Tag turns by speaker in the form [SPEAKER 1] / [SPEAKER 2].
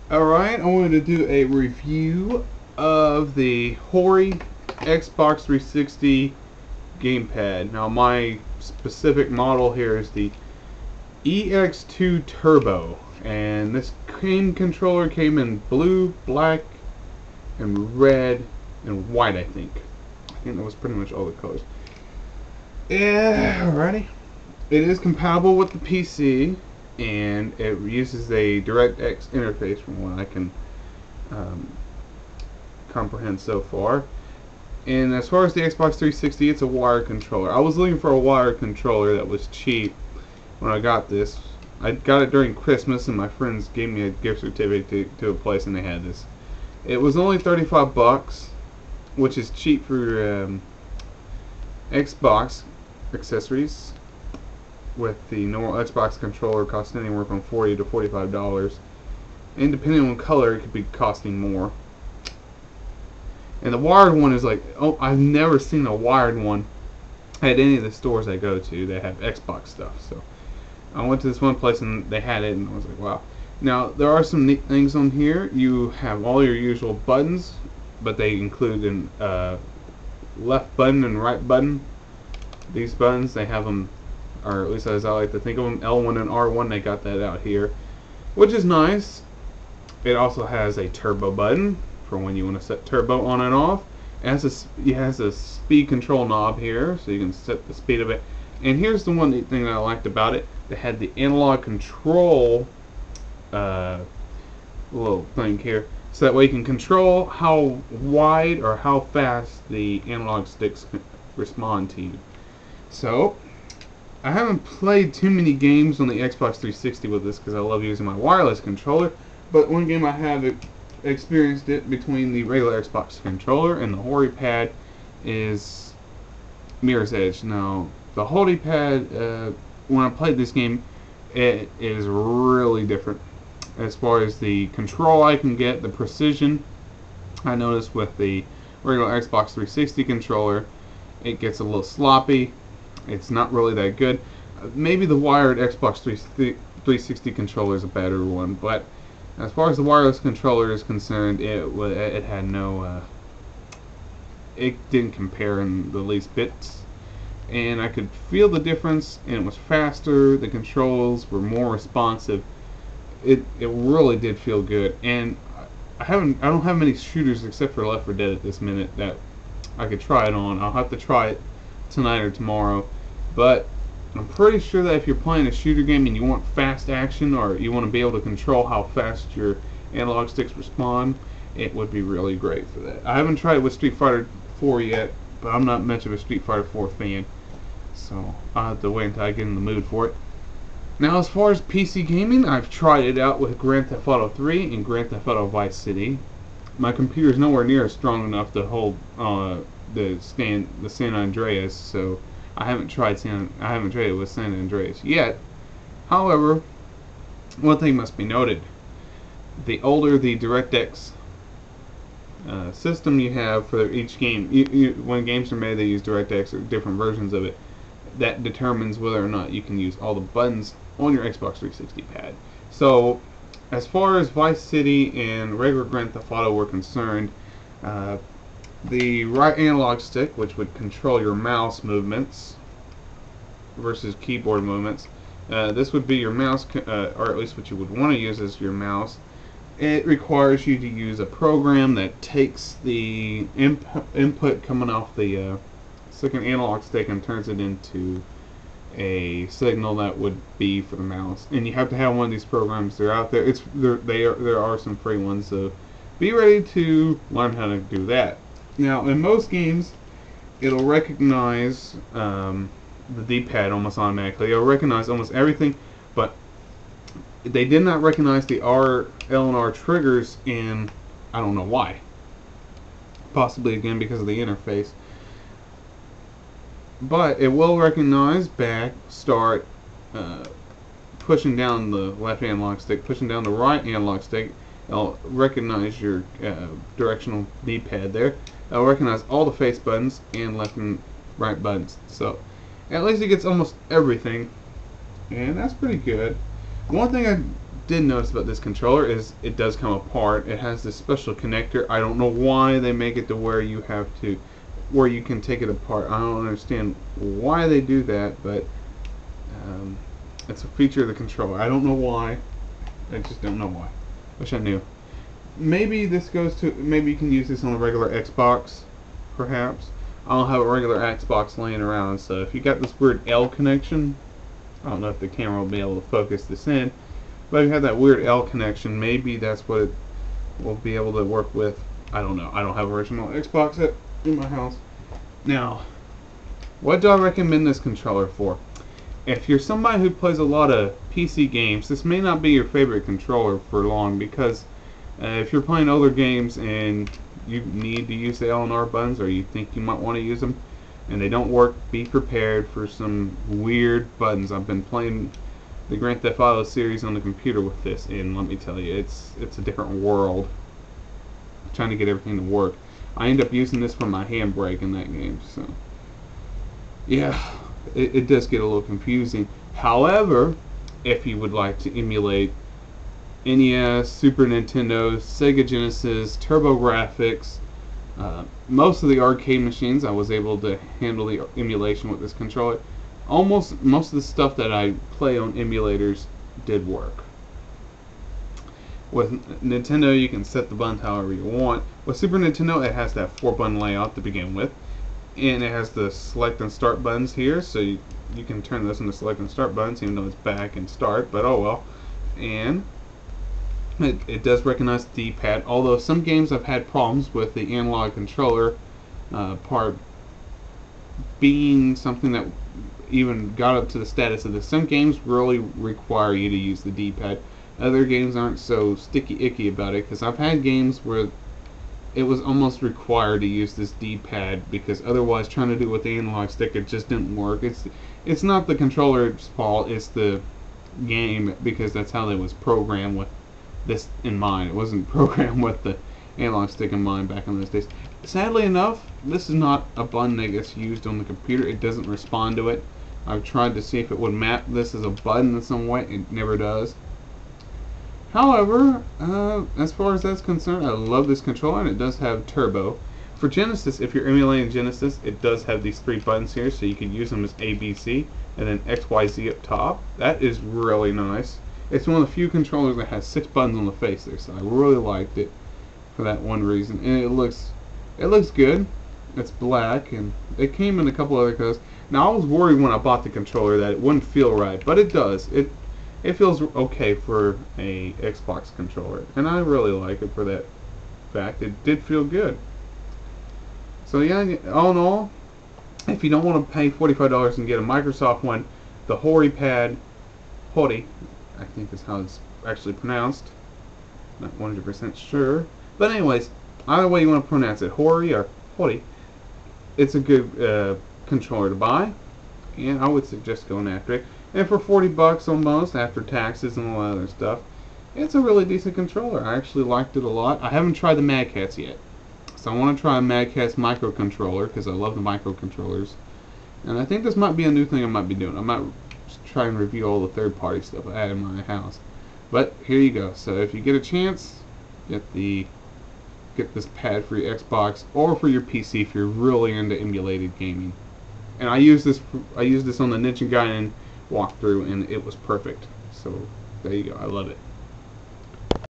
[SPEAKER 1] Alright, I wanted to do a review of the Hori Xbox 360 Gamepad. Now my specific model here is the EX2 Turbo, and this controller came in blue, black, and red, and white, I think. I think that was pretty much all the colors. Yeah, alrighty. It is compatible with the PC, and it uses a DirectX interface from what I can comprehend so far. And as far as the Xbox 360, it's a wired controller. I was looking for a wired controller that was cheap when I got this. I got it during Christmas, and my friends gave me a gift certificate to a place, and they had this. It was only 35 bucks, which is cheap for Xbox accessories. With the normal Xbox controller costing anywhere from $40 to $45, and depending on color, it could be costing more. And the wired one is like, oh, I've never seen a wired one at any of the stores I go to that have Xbox stuff. So I went to this one place and they had it, and I was like, wow. Now there are some neat things on here. You have all your usual buttons, but they include an left button and right button. These buttons, they have them, or at least as I like to think of them, L1 and R1. They got that out here, which is nice. It also has a turbo button for when you want to set turbo on and off. It has a speed control knob here, so you can set the speed of it. And here's the one neat thing that I liked about it. They had the analog control little thing here, so that way you can control how wide or how fast the analog sticks respond to you. So I haven't played too many games on the Xbox 360 with this because I love using my wireless controller, but one game I have experienced it between the regular Xbox controller and the Hori pad is Mirror's Edge. Now, the Hori pad, when I played this game, it is really different as far as the control I can get, the precision. I noticed with the regular Xbox 360 controller, it gets a little sloppy. It's not really that good. Maybe the wired Xbox 360 controller is a better one, but as far as the wireless controller is concerned, it had no, it didn't compare in the least bits, and I could feel the difference, and it was faster. The controls were more responsive. It really did feel good, and I don't have many shooters except for Left 4 Dead at this minute that I could try it on. I'll have to try it tonight or tomorrow, but I'm pretty sure that if you're playing a shooter game and you want fast action, or you want to be able to control how fast your analog sticks respond, it would be really great for that. I haven't tried it with Street Fighter 4 yet, but I'm not much of a Street Fighter 4 fan, so I'll have to wait until I get in the mood for it. Now, as far as PC gaming, I've tried it out with Grand Theft Auto 3 and Grand Theft Auto Vice City. My computer is nowhere near strong enough to hold the San Andreas, so I haven't tried it with San Andreas yet. However, one thing must be noted: the older the DirectX system you have for each game, when games are made, they use DirectX or different versions of it. That determines whether or not you can use all the buttons on your Xbox 360 pad. So, as far as Vice City and regular Grand Theft Auto were concerned, the right analog stick, which would control your mouse movements versus keyboard movements, this would be your mouse, or at least what you would want to use as your mouse. It requires you to use a program that takes the input coming off the second analog stick and turns it into a signal that would be for the mouse. And you have to have one of these programs. They're out there. There are some free ones, so be ready to learn how to do that. Now, in most games, it'll recognize the D-pad almost automatically. It'll recognize almost everything, but they did not recognize the L and R triggers, and I don't know why. Possibly again because of the interface. But it will recognize back, start, pushing down the left analog stick, pushing down the right analog stick. It'll recognize your directional D-pad there. It'll recognize all the face buttons and left and right buttons. So at least it gets almost everything, and that's pretty good. One thing I did notice about this controller is it does come apart. It has this special connector. I don't know why they make it to where you can take it apart. I don't understand why they do that, but it's a feature of the controller. I don't know why. I just don't know why. Wish I knew. Maybe maybe you can use this on a regular Xbox, perhaps. I don't have a regular Xbox laying around, so if you got this weird L connection, I don't know if the camera will be able to focus this in, but if you have that weird L connection, maybe that's what it will be able to work with. I don't know. I don't have original Xbox in my house. Now, what do I recommend this controller for? If you're somebody who plays a lot of PC games, this may not be your favorite controller for long, because if you're playing older games and you need to use the L and R buttons, or you think you might want to use them and they don't work, be prepared for some weird buttons. I've been playing the Grand Theft Auto series on the computer with this, and let me tell you, it's a different world trying to get everything to work. I end up using this for my handbrake in that game, so yeah, it does get a little confusing. However, if you would like to emulate NES, Super Nintendo, Sega Genesis, TurboGrafx, most of the arcade machines, I was able to handle the emulation with this controller. Most of the stuff that I play on emulators did work. With Nintendo, you can set the buttons however you want. With Super Nintendo, it has that 4-button layout to begin with, and it has the select and start buttons here, so you can turn those into select and start buttons, even though it's back and start, but oh well. And it does recognize the D-pad, although some games I've had problems with the analog controller part being something that even got up to the status of this. Some games really require you to use the D-pad. Other games aren't so sticky icky about it, because I've had games where it was almost required to use this D-pad, because otherwise trying to do it with the analog stick, it just didn't work. It's not the controller's fault, it's the game, because that's how they was programmed with this in mind. It wasn't programmed with the analog stick in mind back in those days. Sadly enough, this is not a button that gets used on the computer. It doesn't respond to it. I've tried to see if it would map this as a button in some way. It never does. However, as far as that's concerned, I love this controller, and it does have turbo. For Genesis, if you're emulating Genesis, it does have these 3 buttons here, so you can use them as A, B, C, and then X, Y, Z up top. That is really nice. It's one of the few controllers that has 6 buttons on the face there, so I really liked it for that one reason. And it looks good. It's black, and it came in a couple other colors. Now, I was worried when I bought the controller that it wouldn't feel right, but it does. It feels okay for a Xbox controller, and I really like it for that fact. It did feel good. So yeah, all in all, if you don't want to pay $45 and get a Microsoft one, the Hori pad, Hori, I think is how it's actually pronounced. Not 100% sure. But anyways, either way you want to pronounce it, Hori or Hori, it's a good controller to buy, and I would suggest going after it. And for $40 almost, after taxes and all that other stuff, it's a really decent controller. I actually liked it a lot. I haven't tried the Mad Catz yet, so I want to try a Mad Catz microcontroller, because I love the microcontrollers. And I think this might be a new thing I might be doing. I might try and review all the third-party stuff I had in my house. But here you go. So if you get a chance, get this pad for your Xbox or for your PC if you're really into emulated gaming. And I used this on the Ninja Gaiden walkthrough, and it was perfect. So there you go. I love it.